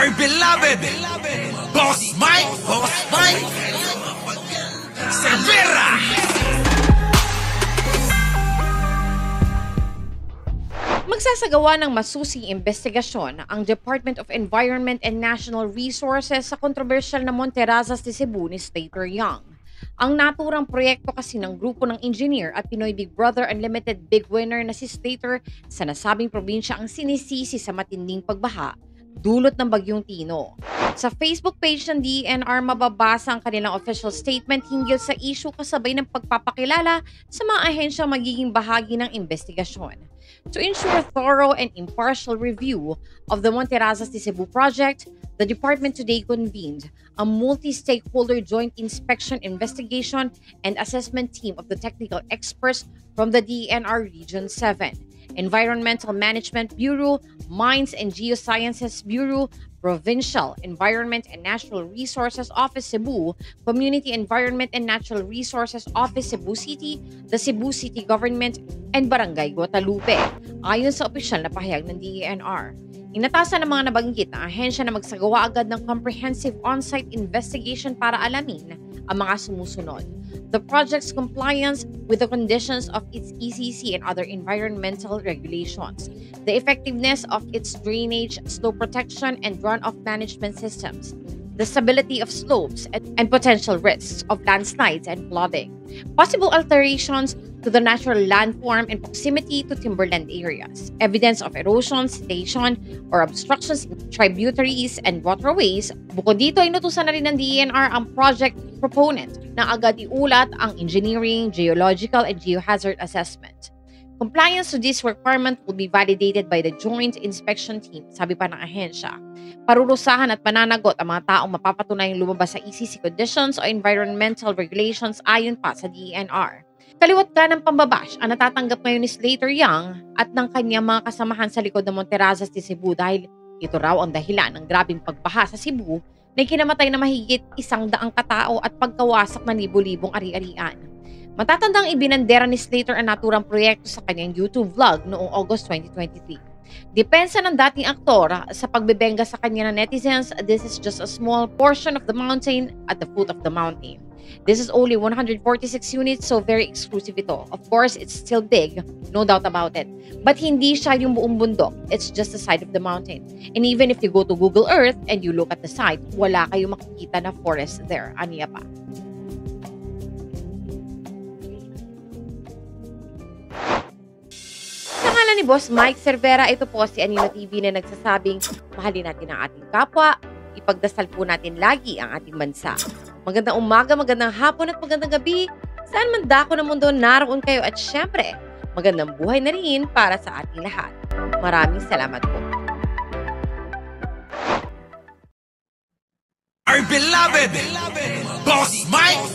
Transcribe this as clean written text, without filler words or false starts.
Our beloved Boss Mike Cervera. Magsasagawa ng masusing investigasyon ang Department of Environment and National Resources sa kontrobersyal na Monterrazas de Cebu ni Slater Young. Ang naturang proyekto kasi ng grupo ng engineer at Pinoy Big Brother Unlimited big winner na si Slater sa nasabing probinsya ang sinisisi sa matinding pagbaha dulot ng Bagyong Tino. Sa Facebook page ng DENR mababasa ang kanilang official statement hinggil sa issue kasabay ng pagpapakilala sa mga ahensya magiging bahagi ng investigasyon. To ensure thorough and impartial review of the Monterrazas de Cebu project, the department today convened a multi-stakeholder joint inspection investigation and assessment team of the technical experts from the DENR Region 7, Environmental Management Bureau, Mines and Geosciences Bureau, Provincial Environment and Natural Resources Office Cebu, Community Environment and Natural Resources Office Cebu City, the Cebu City Government, and Barangay Guadalupe, ayon sa opisyal na pahayag ng DENR. Inatasan ng mga nabanggit na ahensya na magsagawa agad ng comprehensive on-site investigation para alamin ang mga sumusunod: the project's compliance with the conditions of its ECC and other environmental regulations, the effectiveness of its drainage, slope protection, and runoff management systems, the stability of slopes, and potential risks of landslides and flooding, possible alterations to the natural landform and proximity to timberland areas, evidence of erosion, sedation, or obstructions in tributaries and waterways. Bukod dito, inutusan na rin ng DENR ang project proponent na agad iulat ang engineering, geological, and geohazard assessment. Compliance to this requirement will be validated by the Joint Inspection Team, sabi pa ng ahensya. Parurusahan at pananagot ang mga taong mapapatunayang lumabas sa ECC conditions o environmental regulations ayon pa sa DENR. Kaliwat ka ng pambabash ang natatanggap ngayon ni Slater Young at ng kanyang mga kasamahan sa likod ng Monterrazas de Cebu dahil ito raw ang dahilan ng grabing pagbaha sa Cebu na kinamatay na mahigit 100 katao at pagkawasak ng libo-libong ari-arian. Matatandang ibinandera ni Slater ang naturang proyekto sa kanyang YouTube vlog noong August 2023. Depensa ng dating aktor sa pagbebenga sa kanya ng netizens, this is just a small portion of the mountain at the foot of the mountain. This is only 146 units, so very exclusive ito. Of course, it's still big, no doubt about it. But hindi siya yung buong bundok. It's just the side of the mountain. And even if you go to Google Earth and you look at the site, wala kayong makikita na forest there. Aniya pa. Sa ngalan ni Boss Mike Cervera, ito po si Anino TV na nagsasabing mahalin natin ang ating kapwa, ipagdasal po natin lagi ang ating bansa. Magandang umaga, magandang hapon at magandang gabi. Saan man dako ng mundo naroon kayo at syempre, magandang buhay na rin para sa ating lahat. Maraming salamat po. Our beloved Boss Mike